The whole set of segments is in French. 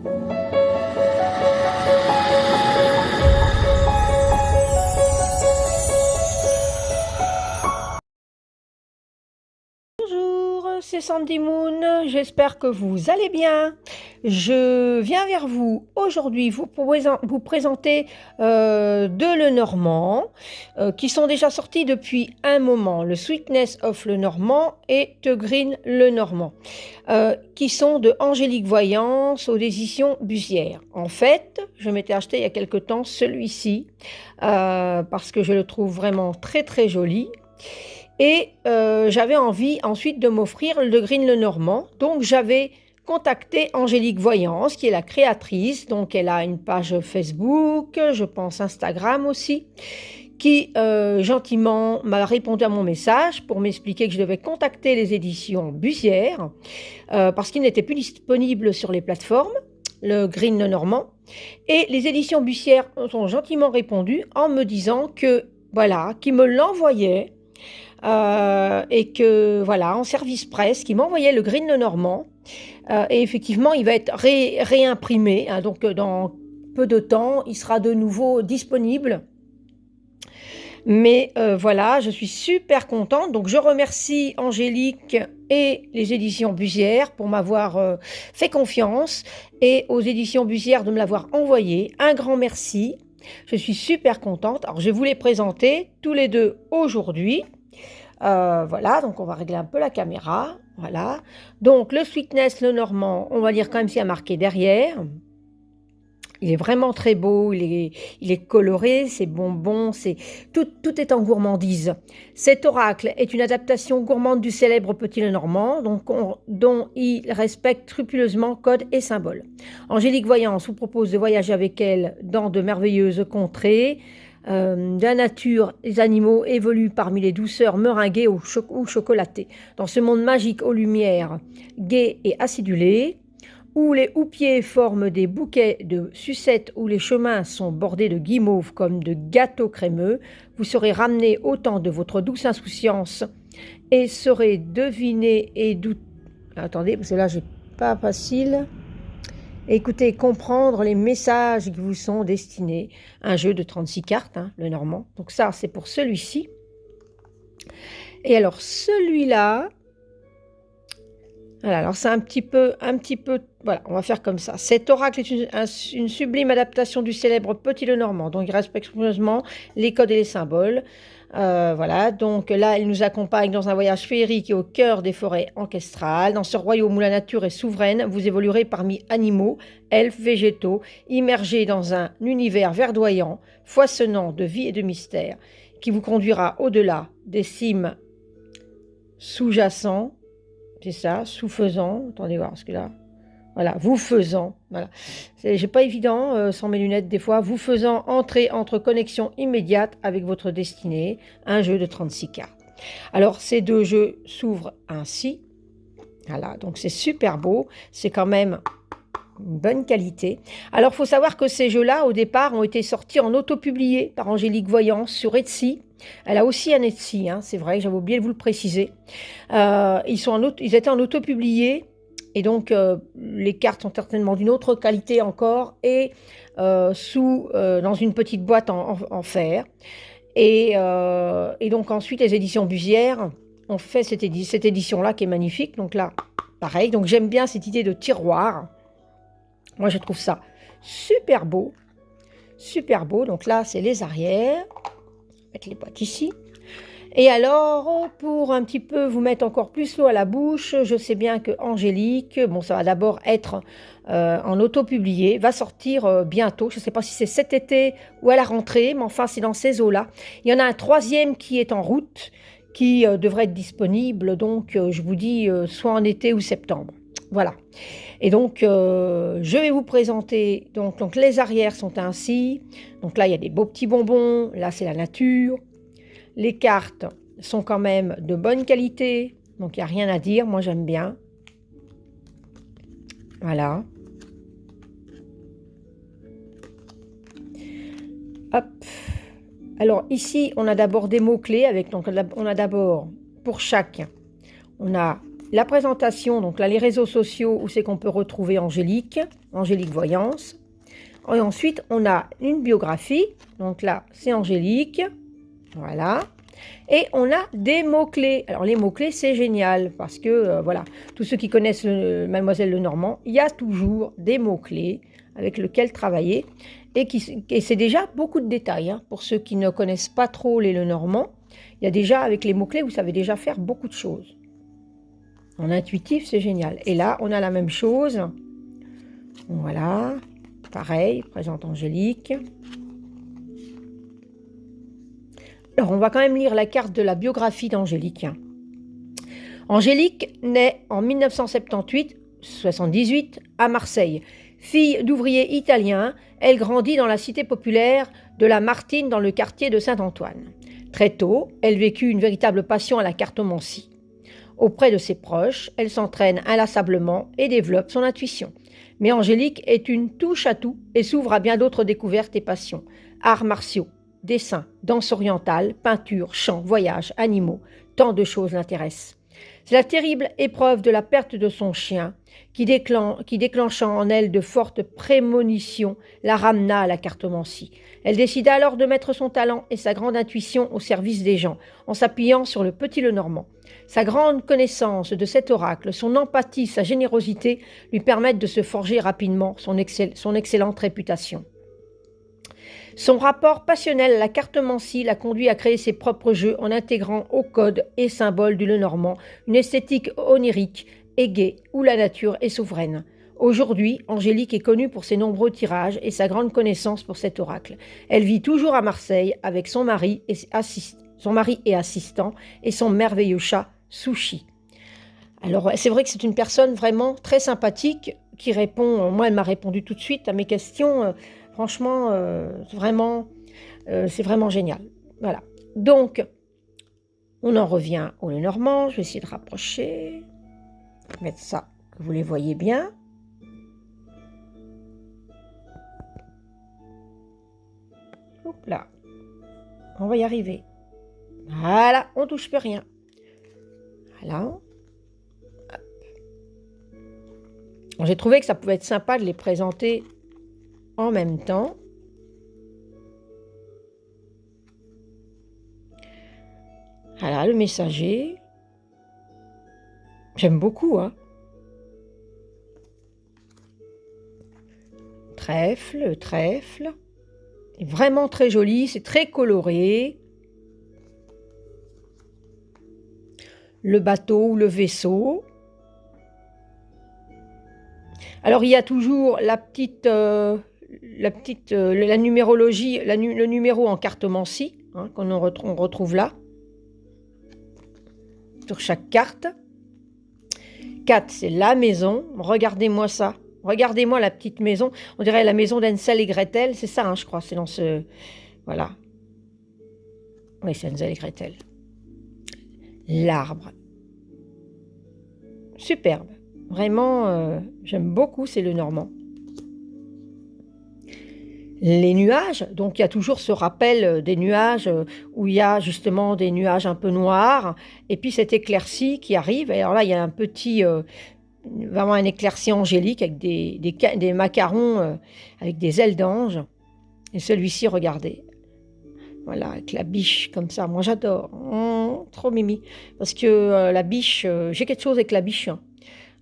Bonjour, c'est Sandy Moon, j'espère que vous allez bien. Je viens vers vous aujourd'hui vous présenter deux Lenormand qui sont déjà sortis depuis un moment, le Sweetness of Lenormand et The Green Lenormand, qui sont de Angélique Voyance aux éditions Bussière. En fait, je m'étais acheté il y a quelque temps celui-ci parce que je le trouve vraiment très très joli. Et j'avais envie ensuite de m'offrir le Green Lenormand. Donc j'avais contacté Angélique Voyance, qui est la créatrice. Donc elle a une page Facebook, je pense Instagram aussi, qui gentiment m'a répondu à mon message pour m'expliquer que je devais contacter les éditions Bussière parce qu'il n'était plus disponible sur les plateformes, le Green Lenormand. Et les éditions Bussière ont gentiment répondu en me disant que voilà, qu'ils me l'envoyaient. Et que voilà, en service presse, qui m'envoyait le Green Lenormand. Et effectivement, il va être réimprimé, hein, donc dans peu de temps, il sera de nouveau disponible. Mais voilà, je suis super contente. Donc je remercie Angélique et les éditions Bussière pour m'avoir fait confiance et aux éditions Bussière de me l'avoir envoyé. Un grand merci. Je suis super contente. Alors je vais vous les présenter tous les deux aujourd'hui. Voilà, donc on va régler un peu la caméra. Voilà. Donc le Sweetness Lenormand, on va dire quand même s'il y a marqué derrière. Il est vraiment très beau, il est coloré, c'est bonbon, tout est en gourmandise. Cet oracle est une adaptation gourmande du célèbre Petit Lenormand, dont il respecte scrupuleusement codes et symboles. Angélique Voyance vous propose de voyager avec elle dans de merveilleuses contrées. La nature, les animaux évoluent parmi les douceurs meringuées ou chocolatées. Dans ce monde magique aux lumières gaies et acidulées, où les houppiers forment des bouquets de sucettes, où les chemins sont bordés de guimauves comme de gâteaux crémeux, vous serez ramené au temps de votre douce insouciance et serez deviné et doute. Attendez, parce que là, j'ai pas facile. Écoutez, comprendre les messages qui vous sont destinés. Un jeu de 36 cartes, hein, le Normand. Donc ça, c'est pour celui-ci. Et alors, celui-là... Voilà, alors c'est un petit peu... Voilà, on va faire comme ça. Cet oracle est une sublime adaptation du célèbre Petit Lenormand. Donc, il respecte scrupuleusement les codes et les symboles. Voilà, donc là, il nous accompagne dans un voyage féerique et au cœur des forêts ancestrales. Dans ce royaume où la nature est souveraine, vous évoluerez parmi animaux, elfes, végétaux, immergés dans un univers verdoyant, foisonnant de vie et de mystère, qui vous conduira au-delà des cimes sous-jacents. C'est ça, sous-faisant. Attendez voir, parce que là... Voilà, vous faisant, voilà. C'est pas évident sans mes lunettes des fois, vous faisant entrer entre connexion immédiate avec votre destinée, un jeu de 36 cartes. Alors, ces deux jeux s'ouvrent ainsi. Voilà, donc c'est super beau, c'est quand même une bonne qualité. Alors, il faut savoir que ces jeux-là, au départ, ont été sortis en auto-publié par Angélique Voyance sur Etsy. Elle a aussi un Etsy, hein, c'est vrai, j'avais oublié de vous le préciser. Ils étaient en auto-publié. Et donc, les cartes sont certainement d'une autre qualité encore et dans une petite boîte en fer. Et donc, ensuite, les éditions Bussière ont fait cette édition-là qui est magnifique. Donc là, pareil. Donc, j'aime bien cette idée de tiroir. Moi, je trouve ça super beau. Super beau. Donc là, c'est les arrières. On va mettre les boîtes ici. Et alors, pour un petit peu vous mettre encore plus l'eau à la bouche, je sais bien que Angélique, bon, ça va d'abord être en auto-publié, va sortir bientôt. Je ne sais pas si c'est cet été ou à la rentrée, mais enfin, c'est dans ces eaux-là. Il y en a un troisième qui est en route, qui devrait être disponible, donc je vous dis soit en été ou septembre. Voilà. Et donc, je vais vous présenter, donc les arrières sont ainsi. Donc là, il y a des beaux petits bonbons, là, c'est la nature. Les cartes sont quand même de bonne qualité, donc il n'y a rien à dire, moi j'aime bien. Voilà. Hop. Alors ici, on a d'abord des mots-clés, donc on a d'abord, pour chaque, on a la présentation, donc là les réseaux sociaux où c'est qu'on peut retrouver Angélique, Angélique Voyance. Et ensuite on a une biographie, donc là c'est Angélique, voilà. Et on a des mots-clés. Alors les mots-clés c'est génial parce que voilà, tous ceux qui connaissent Mademoiselle Lenormand, il y a toujours des mots-clés avec lesquels travailler et c'est déjà beaucoup de détails. Hein. Pour ceux qui ne connaissent pas trop les Lenormand, il y a déjà avec les mots-clés, vous savez déjà faire beaucoup de choses. En intuitif, c'est génial. Et là, on a la même chose. Voilà, pareil, présente Angélique. Alors, on va quand même lire la carte de la biographie d'Angélique. Angélique naît en 1978 à Marseille. Fille d'ouvriers italiens, elle grandit dans la cité populaire de la Martine dans le quartier de Saint-Antoine. Très tôt, elle vécut une véritable passion à la cartomancie. Auprès de ses proches, elle s'entraîne inlassablement et développe son intuition. Mais Angélique est une touche-à-tout et s'ouvre à bien d'autres découvertes et passions. Arts martiaux, dessin, danse orientale, peinture, chant, voyage, animaux, tant de choses l'intéressent. C'est la terrible épreuve de la perte de son chien qui déclenchant en elle de fortes prémonitions, la ramena à la cartomancie. Elle décida alors de mettre son talent et sa grande intuition au service des gens, en s'appuyant sur le petit Lenormand. Sa grande connaissance de cet oracle, son empathie, sa générosité lui permettent de se forger rapidement son excellente réputation. Son rapport passionnel à la cartomancie l'a conduit à créer ses propres jeux en intégrant aux codes et symboles du Lenormand une esthétique onirique et gaie où la nature est souveraine. Aujourd'hui, Angélique est connue pour ses nombreux tirages et sa grande connaissance pour cet oracle. Elle vit toujours à Marseille avec son mari et assistant et son merveilleux chat Sushi. Alors c'est vrai que c'est une personne vraiment très sympathique qui répond, moi elle m'a répondu tout de suite à mes questions. Franchement, c'est vraiment génial. Voilà. Donc, on en revient au Lenormand. Je vais essayer de rapprocher. Mettre ça, que vous les voyez bien. Hop là. On va y arriver. Voilà, on touche plus rien. Voilà. J'ai trouvé que ça pouvait être sympa de les présenter en même temps. Voilà, le messager. J'aime beaucoup, hein. Le trèfle. C'est vraiment très joli, c'est très coloré. Le bateau ou le vaisseau. Alors, il y a toujours la numérologie, le numéro en cartomancie, hein, qu'on retrouve là, sur chaque carte. 4, c'est la maison. Regardez-moi ça. Regardez-moi la petite maison. On dirait la maison d'Hansel et Gretel. C'est ça, hein, je crois. C'est dans ce... Voilà. Oui, c'est Hansel et Gretel. L'arbre. Superbe. Vraiment, j'aime beaucoup, c'est Lenormand. Les nuages, donc il y a toujours ce rappel des nuages où il y a justement des nuages un peu noirs et puis cette éclaircie qui arrive. Et alors là, il y a un petit, vraiment un éclairci angélique avec des macarons avec des ailes d'ange. Et celui-ci, regardez, voilà, avec la biche comme ça. Moi, j'adore, trop mimi. Parce que la biche, j'ai quelque chose avec la biche. Hein.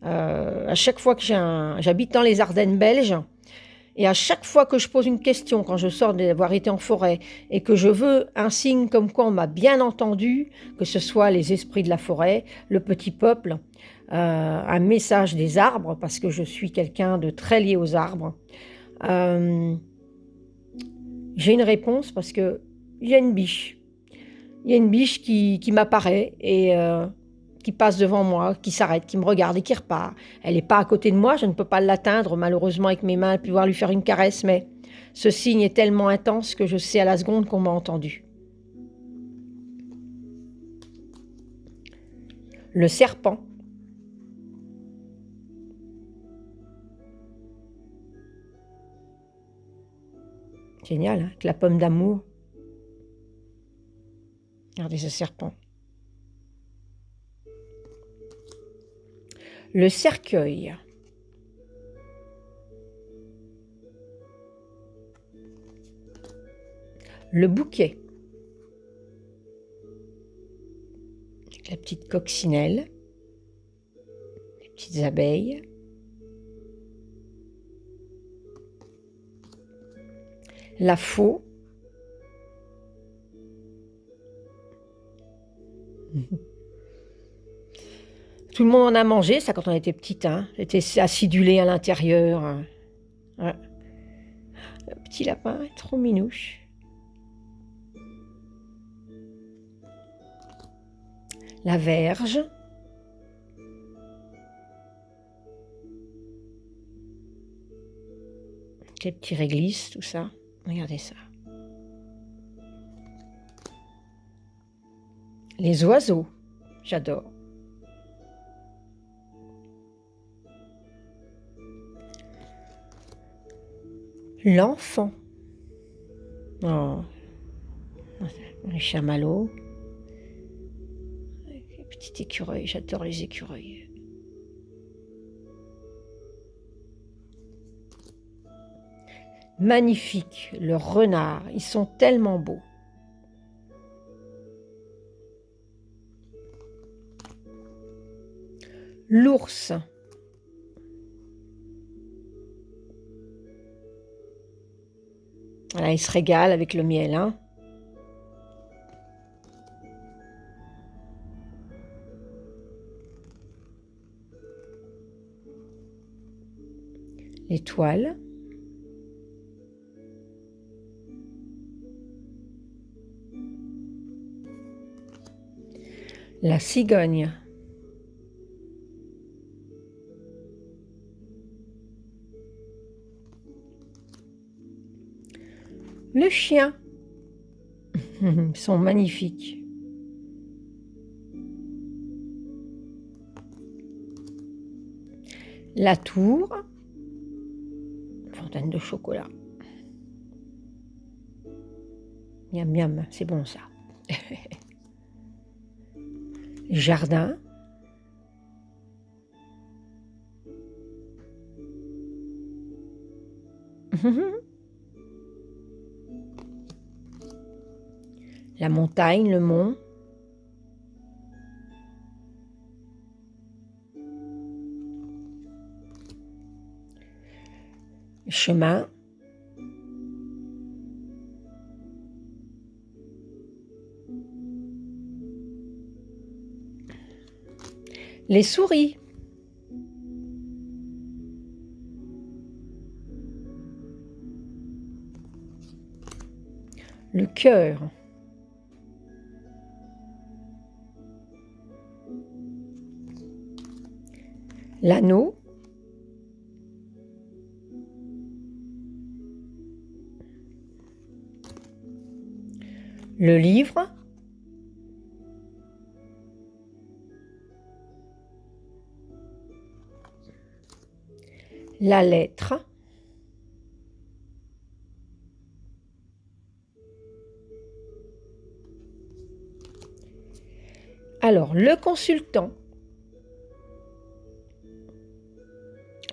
À chaque fois que j'habite dans les Ardennes belges, et à chaque fois que je pose une question, quand je sors d'avoir été en forêt, et que je veux un signe comme quoi on m'a bien entendu, que ce soit les esprits de la forêt, le petit peuple, un message des arbres, parce que je suis quelqu'un de très lié aux arbres, j'ai une réponse parce que il y a une biche. Il y a une biche qui m'apparaît et qui passe devant moi, qui s'arrête, qui me regarde et qui repart. Elle n'est pas à côté de moi, je ne peux pas l'atteindre malheureusement avec mes mains, pouvoir lui faire une caresse, mais ce signe est tellement intense que je sais à la seconde qu'on m'a entendu. Le serpent. Génial, hein, avec la pomme d'amour. Regardez ce serpent. Le cercueil. Le bouquet. Avec la petite coccinelle. Les petites abeilles. La faux. Tout le monde en a mangé, ça, quand on était petite. Hein. J'étais acidulée à l'intérieur. Hein. Ouais. Le petit lapin est trop minouche. La verge. Les petits réglisses, tout ça. Regardez ça. Les oiseaux, j'adore. L'enfant. Oh, les chamallows. Les petits écureuils, j'adore les écureuils. Magnifique, le renard, ils sont tellement beaux. L'ours. Voilà, il se régale avec le miel. Hein. L'étoile. La cigogne. Le chien. Ils sont magnifiques. La tour. Fontaine de chocolat. Miam miam, c'est bon ça. Jardin. La montagne, le mont. Le chemin. Les souris. Le cœur. L'anneau. Le livre. La lettre. Alors, le consultant.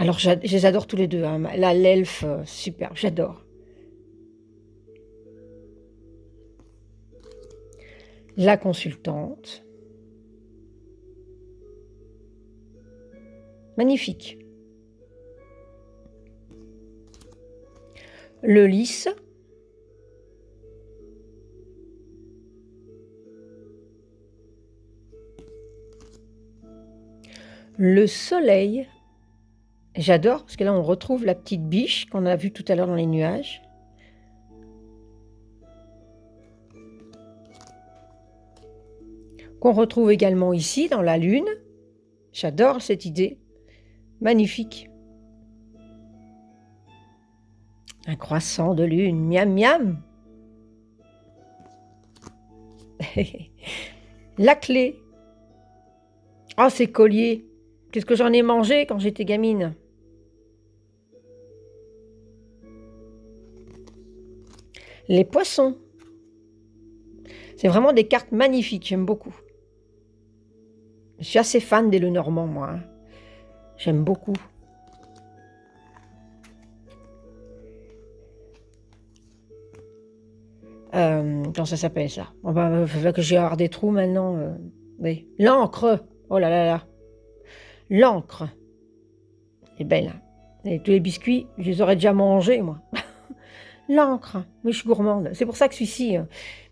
Alors, je les adore tous les deux. Hein. Là, l'elfe, super, j'adore. La consultante. Magnifique. Le lys. Le soleil. J'adore, parce que là, on retrouve la petite biche qu'on a vue tout à l'heure dans les nuages. Qu'on retrouve également ici, dans la lune. J'adore cette idée. Magnifique. Un croissant de lune. Miam, miam. La clé. Oh, ces colliers. Qu'est-ce que j'en ai mangé quand j'étais gamine. Les poissons. C'est vraiment des cartes magnifiques, j'aime beaucoup. Je suis assez fan des Lenormand, moi. Hein. J'aime beaucoup. Comment ça s'appelle ça? Oh bah, faut que j'ai avoir des trous maintenant. Oui. L'encre. Oh là là là. L'encre. Elle est belle. Et tous les biscuits, je les aurais déjà mangés, moi. L'encre. Oui, je suis gourmande. C'est pour ça que celui-ci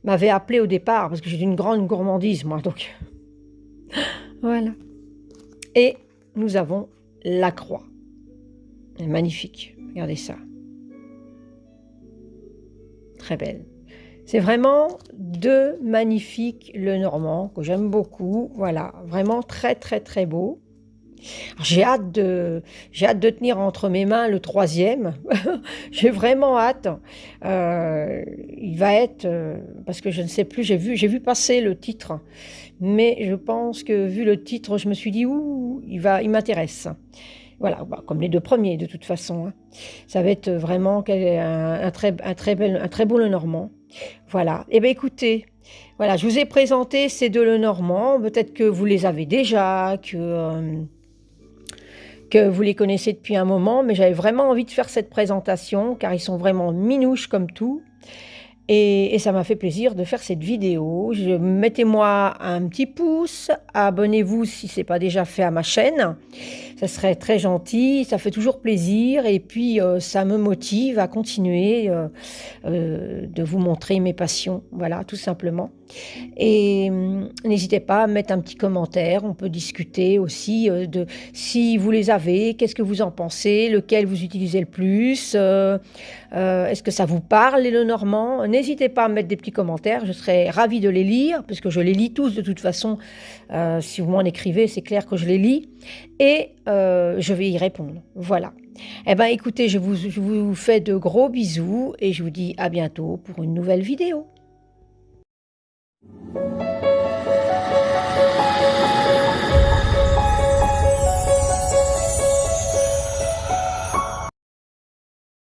m'avait appelé au départ, parce que j'ai une grande gourmandise, moi. Donc, voilà. Et nous avons la croix. Elle est magnifique. Regardez ça. Très belle. C'est vraiment deux magnifiques Lenormand que j'aime beaucoup. Voilà, vraiment très très très beau. J'ai hâte de tenir entre mes mains le troisième. J'ai vraiment hâte. Il va être parce que je ne sais plus. J'ai vu passer le titre, mais je pense que vu le titre, je me suis dit ouh, il m'intéresse. Voilà, bah, comme les deux premiers de toute façon. Hein. Ça va être vraiment un très beau Lenormand. Voilà. Eh bien, écoutez, voilà, je vous ai présenté ces deux Lenormand. Peut-être que vous les avez déjà, que vous les connaissez depuis un moment, mais j'avais vraiment envie de faire cette présentation car ils sont vraiment minouches comme tout. Et ça m'a fait plaisir de faire cette vidéo. Mettez-moi un petit pouce, abonnez-vous si ce n'est pas déjà fait à ma chaîne. Ça serait très gentil, ça fait toujours plaisir et puis ça me motive à continuer de vous montrer mes passions, voilà, tout simplement. Et n'hésitez pas à mettre un petit commentaire, on peut discuter aussi de si vous les avez, qu'est-ce que vous en pensez, lequel vous utilisez le plus, est-ce que ça vous parle les Lenormand? N'hésitez pas à mettre des petits commentaires, je serais ravie de les lire, puisque je les lis tous de toute façon, si vous m'en écrivez, c'est clair que je les lis, et je vais y répondre, voilà. Eh bien écoutez, je vous fais de gros bisous, et je vous dis à bientôt pour une nouvelle vidéo.